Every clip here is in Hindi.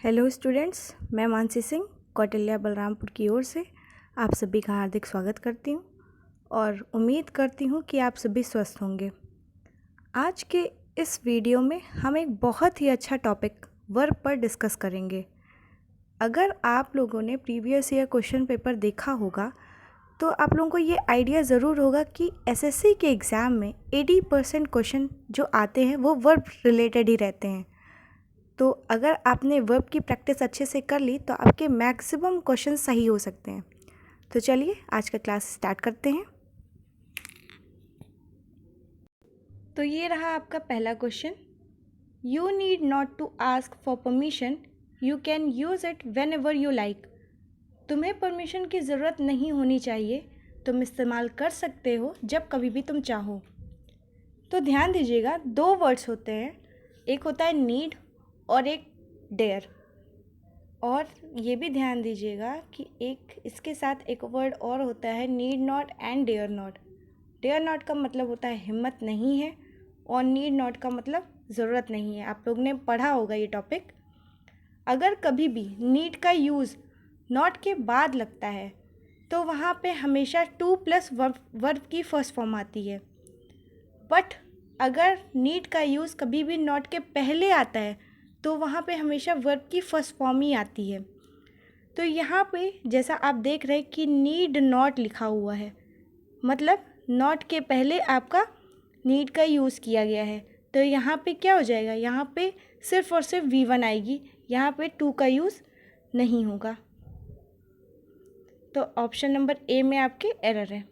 हेलो स्टूडेंट्स, मैं मानसी सिंह कौटिल्या बलरामपुर की ओर से आप सभी का हार्दिक स्वागत करती हूँ और उम्मीद करती हूँ कि आप सभी स्वस्थ होंगे। आज के इस वीडियो में हम एक बहुत ही अच्छा टॉपिक वर्ब पर डिस्कस करेंगे। अगर आप लोगों ने प्रीवियस ईयर क्वेश्चन पेपर देखा होगा तो आप लोगों को ये आइडिया ज़रूर होगा कि एसएससी के एग्ज़ाम में 80% क्वेश्चन जो आते हैं वो वर्ब रिलेटेड ही रहते हैं। तो अगर आपने वर्ब की प्रैक्टिस अच्छे से कर ली तो आपके मैक्सिमम क्वेश्चन सही हो सकते हैं। तो चलिए आज का क्लास स्टार्ट करते हैं। तो ये रहा आपका पहला question. You need not to ask for permission, you can use it whenever you like. तुम्हें परमिशन की ज़रूरत नहीं होनी चाहिए, तुम इस्तेमाल कर सकते हो जब कभी भी तुम चाहो। तो ध्यान दीजिएगा, दो वर्ड्स होते हैं, एक होता है नीड और एक डेयर। और ये भी ध्यान दीजिएगा कि एक इसके साथ एक वर्ड और होता है need not and dare not. Dare not का मतलब होता है हिम्मत नहीं है और नीड नॉट का मतलब ज़रूरत नहीं है। आप लोग ने पढ़ा होगा ये टॉपिक। अगर कभी भी नीड का यूज़ नॉट के बाद लगता है तो वहाँ पे हमेशा टू प्लस वर्ब की फर्स्ट फॉर्म आती है। बट अगर नीड का यूज़ कभी भी नॉट के पहले आता है तो वहाँ पे हमेशा वर्ब की फर्स्ट फॉर्म ही आती है। तो यहाँ पे जैसा आप देख रहे हैं कि नीड नॉट लिखा हुआ है, मतलब नॉट के पहले आपका नीड का यूज़ किया गया है। तो यहाँ पे क्या हो जाएगा, यहाँ पे सिर्फ और सिर्फ V1 आएगी, यहाँ पे टू का यूज़ नहीं होगा। तो ऑप्शन नंबर ए में आपके एरर है।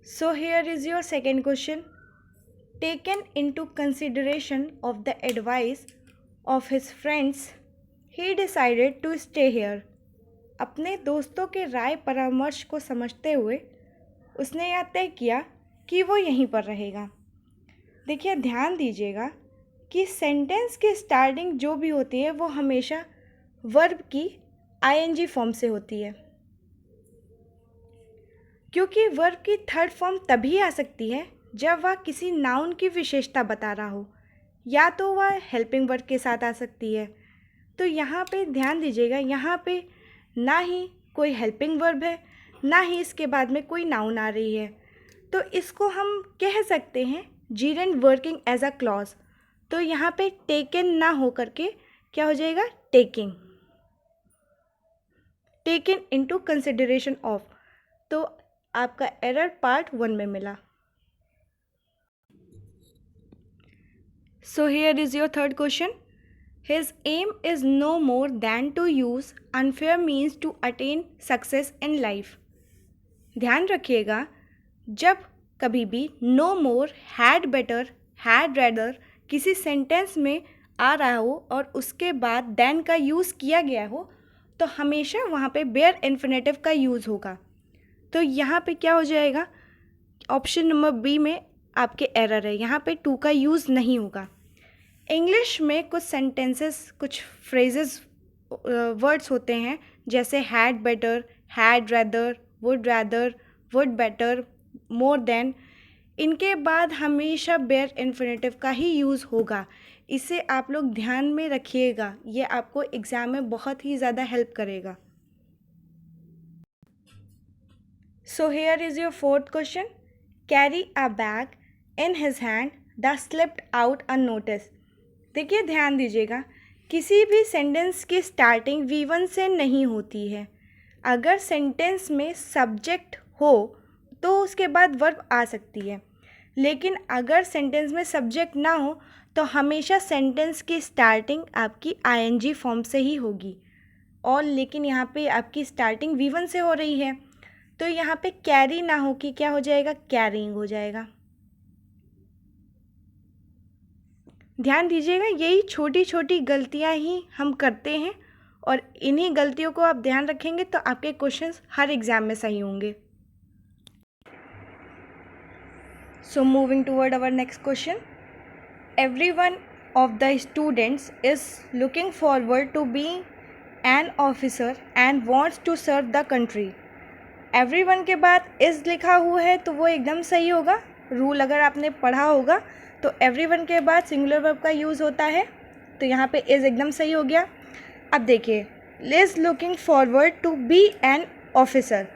सो here is your second question. Taken into consideration of the advice of his friends, he decided to stay here. अपने दोस्तों के राय परामर्श को समझते हुए उसने यह तय किया कि वो यहीं पर रहेगा। देखिए ध्यान दीजिएगा कि सेंटेंस की स्टार्टिंग जो भी होती है वो हमेशा वर्ब की आईएनजी फॉर्म से होती है, क्योंकि वर्ब की थर्ड फॉर्म तभी आ सकती है जब वह किसी नाउन की विशेषता बता रहा हो, या तो वह हेल्पिंग वर्ब के साथ आ सकती है। तो यहाँ पे ध्यान दीजिएगा, यहाँ पे ना ही कोई हेल्पिंग वर्ब है, ना ही इसके बाद में कोई नाउन आ रही है। तो इसको हम कह सकते हैं जीरेंट वर्किंग एज अ क्लॉज। तो यहाँ पे टेकन ना हो करके क्या हो जाएगा, taking, taken into consideration of. तो आपका एरर पार्ट 1 में मिला। So here is your third question. His aim is no more than to use unfair means to attain success in life. ध्यान रखिएगा, जब कभी भी no more, had better, had rather किसी सेंटेंस में आ रहा हो और उसके बाद then का यूज़ किया गया हो तो हमेशा वहाँ पे बेयर इन्फिनेटिव का यूज़ होगा। तो यहाँ पे क्या हो जाएगा, ऑप्शन नंबर बी में आपके एरर है, यहाँ पे टू का यूज़ नहीं होगा। इंग्लिश में कुछ सेंटेंसेस, कुछ फ्रेजेस, वर्ड्स होते हैं जैसे had better, had rather, would better, more than. इनके बाद हमेशा बेयर इन्फिनेटिव का ही यूज़ होगा। इसे आप लोग ध्यान में रखिएगा, ये आपको एग्ज़ाम में बहुत ही ज़्यादा हेल्प करेगा। सो here is your fourth question. Carry a bag in his hand the slipped out unnoticed. देखिए ध्यान दीजिएगा, किसी भी सेंटेंस की स्टार्टिंग V1 से नहीं होती है। अगर सेंटेंस में सब्जेक्ट हो तो उसके बाद वर्ब आ सकती है, लेकिन अगर सेंटेंस में सब्जेक्ट ना हो तो हमेशा सेंटेंस की स्टार्टिंग आपकी आईएनजी फॉर्म से ही होगी। और लेकिन यहाँ पे आपकी स्टार्टिंग V1 से हो रही है तो यहाँ पे कैरी ना हो कि क्या हो जाएगा, कैरिंग हो जाएगा। ध्यान दीजिएगा, यही छोटी छोटी गलतियाँ ही हम करते हैं और इन्हीं गलतियों को आप ध्यान रखेंगे तो आपके क्वेश्चंस हर एग्ज़ाम में सही होंगे। So moving toward our next question. Everyone of the students is looking forward to be an officer and wants to serve the country. Everyone के बाद इज़ लिखा हुआ है तो वो एकदम सही होगा। रूल अगर आपने पढ़ा होगा तो एवरीवन के बाद सिंगुलर वर्ब का यूज़ होता है तो यहाँ पे इज़ एकदम सही हो गया। अब देखिए, is looking forward to be an officer.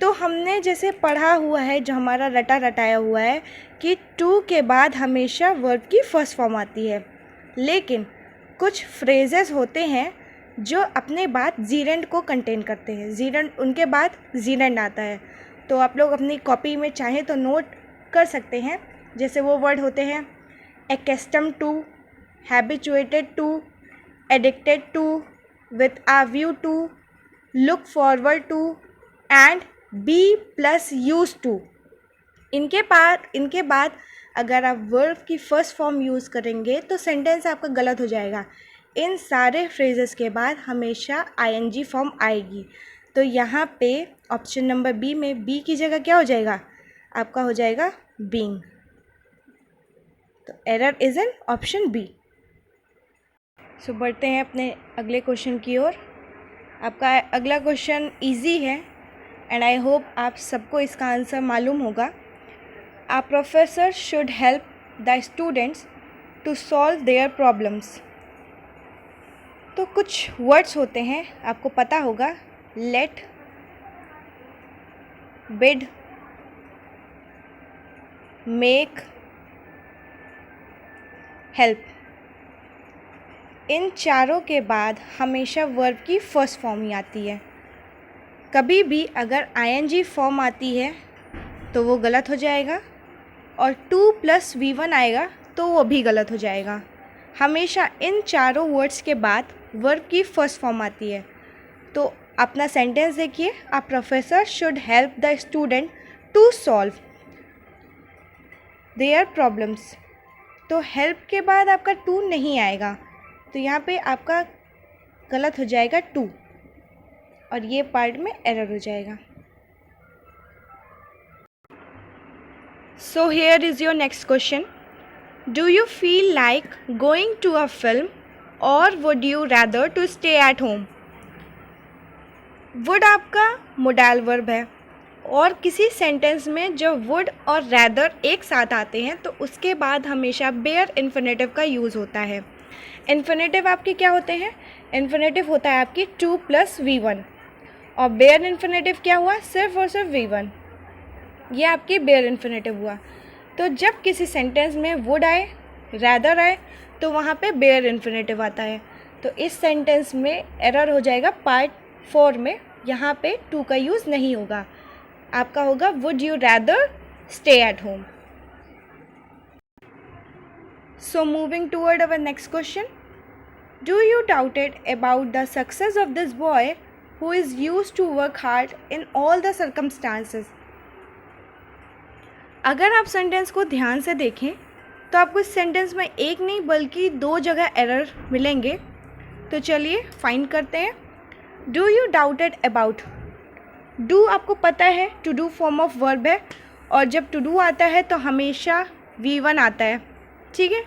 तो हमने जैसे पढ़ा हुआ है, जो हमारा रटा रटाया हुआ है कि टू के बाद हमेशा वर्ब की फर्स्ट फॉर्म आती है, लेकिन कुछ फ्रेजेस होते हैं जो अपने बाद जीरेंड को कंटेन करते हैं। जीरेंड, उनके बाद जीरेंड आता है। तो आप लोग अपनी कॉपी में चाहें तो नोट कर सकते हैं। जैसे वो वर्ड होते हैं accustomed to, habituated to, addicted to, with a view to, look forward to and be plus used to। इनके बाद अगर आप वर्ब की फर्स्ट फॉर्म यूज़ करेंगे तो सेंटेंस आपका गलत हो जाएगा। इन सारे फ्रेजेस के बाद हमेशा ing फॉर्म आएगी। तो यहाँ पे ऑप्शन नंबर बी में बी की जगह क्या हो जाएगा, आपका हो जाएगा बीइंग। तो error is in option B. So बढ़ते हैं अपने अगले क्वेश्चन की ओर। आपका अगला क्वेश्चन इजी है एंड आई होप आप सबको इसका आंसर मालूम होगा। A professor should help the students to solve their problems. तो कुछ वर्ड्स होते हैं, आपको पता होगा, लेट, बिड, मेक, हेल्प। इन चारों के बाद हमेशा वर्ब की फर्स्ट फॉर्म ही आती है। कभी भी अगर ing फॉर्म आती है तो वो गलत हो जाएगा, और 2 + V1 आएगा तो वो भी गलत हो जाएगा। हमेशा इन चारों वर्ड्स के बाद वर्ब की फर्स्ट फॉर्म आती है। तो अपना सेंटेंस देखिए, a professor should help the student to solve their problems. तो हेल्प के बाद आपका टू नहीं आएगा, तो यहाँ पे आपका गलत हो जाएगा टू, और ये पार्ट में एरर हो जाएगा। So here is your next question. Do you feel like going to a film or would you rather to stay at home. Would आपका मोडाल वर्ब है, और किसी सेंटेंस में जब वुड और रैदर एक साथ आते हैं तो उसके बाद हमेशा बेयर इन्फिनेटिव का यूज़ होता है। इन्फिनेटिव आपके क्या होते हैं, इन्फिनेटिव होता है आपकी 2 + V1, और बेयर इन्फिनेटिव क्या हुआ, सिर्फ और सिर्फ V1। ये आपकी बेयर इन्फिनेटिव हुआ। तो जब किसी सेंटेंस में वुड आए, रैदर आए, तो वहाँ पे बेयर इन्फिनेटिव आता है। तो इस सेंटेंस में एरर हो जाएगा पार्ट 4 में, यहाँ पे टू का यूज़ नहीं होगा, आपका होगा would you rather stay at home. So moving toward our next question. Do you doubted about the success of this boy who is used to work hard in all the circumstances. अगर आप सेंटेंस को ध्यान से देखें तो आपको इस सेंटेंस में एक नहीं बल्कि 2 जगह एरर मिलेंगे। तो चलिए फाइंड करते हैं। Do you doubted about, do आपको पता है to do form of verb है, और जब टू डू आता है तो हमेशा V1 आता है, ठीक है।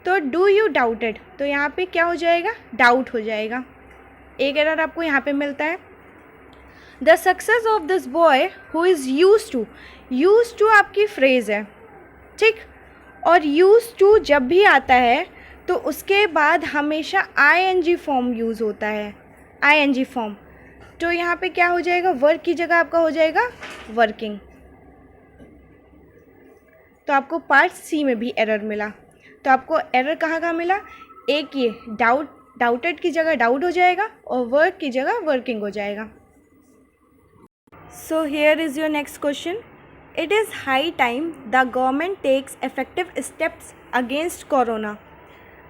तो डू यू डाउटेड, तो यहाँ पे क्या हो जाएगा, डाउट हो जाएगा। एक एरर आपको यहाँ पे मिलता है। The success of this boy who is use to आपकी फ्रेज है, ठीक। और यूज टू जब भी आता है तो उसके बाद हमेशा ing फॉर्म यूज़ होता है, ing फॉर्म। तो यहाँ पे क्या हो जाएगा, वर्क की जगह आपका हो जाएगा वर्किंग। तो आपको पार्ट सी में भी एरर मिला। तो आपको एरर कहाँ मिला, एक ये डाउटेड की जगह डाउट हो जाएगा और वर्क की जगह वर्किंग हो जाएगा। So here is your next question. It is high time the government takes effective steps against corona.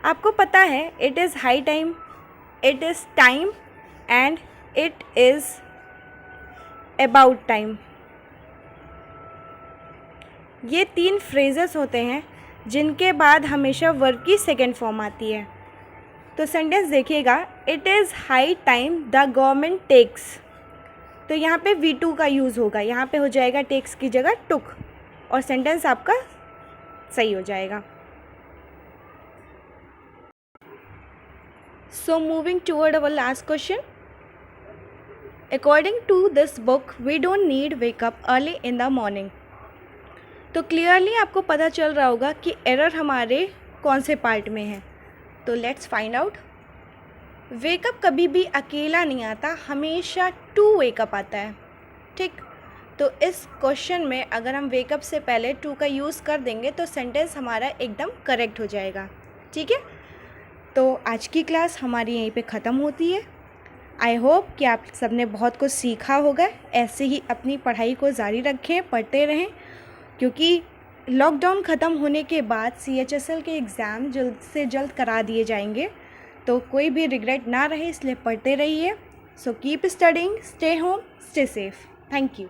आपको पता है it is high time, it is time and it is about time. ये 3 फ्रेजेस होते हैं जिनके बाद हमेशा वर्ब की सेकेंड फॉर्म आती है। तो सेंटेंस देखिएगा, it is high time the government takes. तो यहाँ पे V2 का यूज़ होगा, यहाँ पे हो जाएगा टेक्स की जगह टुक, और सेंटेंस आपका सही हो जाएगा। So moving toward our last question. According to this book we don't need wake up early in the morning. तो क्लियरली आपको पता चल रहा होगा कि एरर हमारे कौन से पार्ट में है। तो लेट्स फाइंड आउट। वेकअप कभी भी अकेला नहीं आता, हमेशा टू वेकअप आता है। ठीक, तो इस क्वेश्चन में अगर हम वेकअप से पहले टू का यूज़ कर देंगे तो सेंटेंस हमारा एकदम करेक्ट हो जाएगा। ठीक है, तो आज की क्लास हमारी यहीं पे ख़त्म होती है। आई होप कि आप सबने बहुत कुछ सीखा होगा। ऐसे ही अपनी पढ़ाई को जारी रखें, पढ़ते रहें, क्योंकि लॉकडाउन ख़त्म होने के बाद CHSL के एग्ज़ाम जल्द से जल्द करा दिए जाएंगे, तो कोई भी रिग्रेट ना रहे, इसलिए पढ़ते रहिए। So keep studying, stay home, stay safe. Thank you.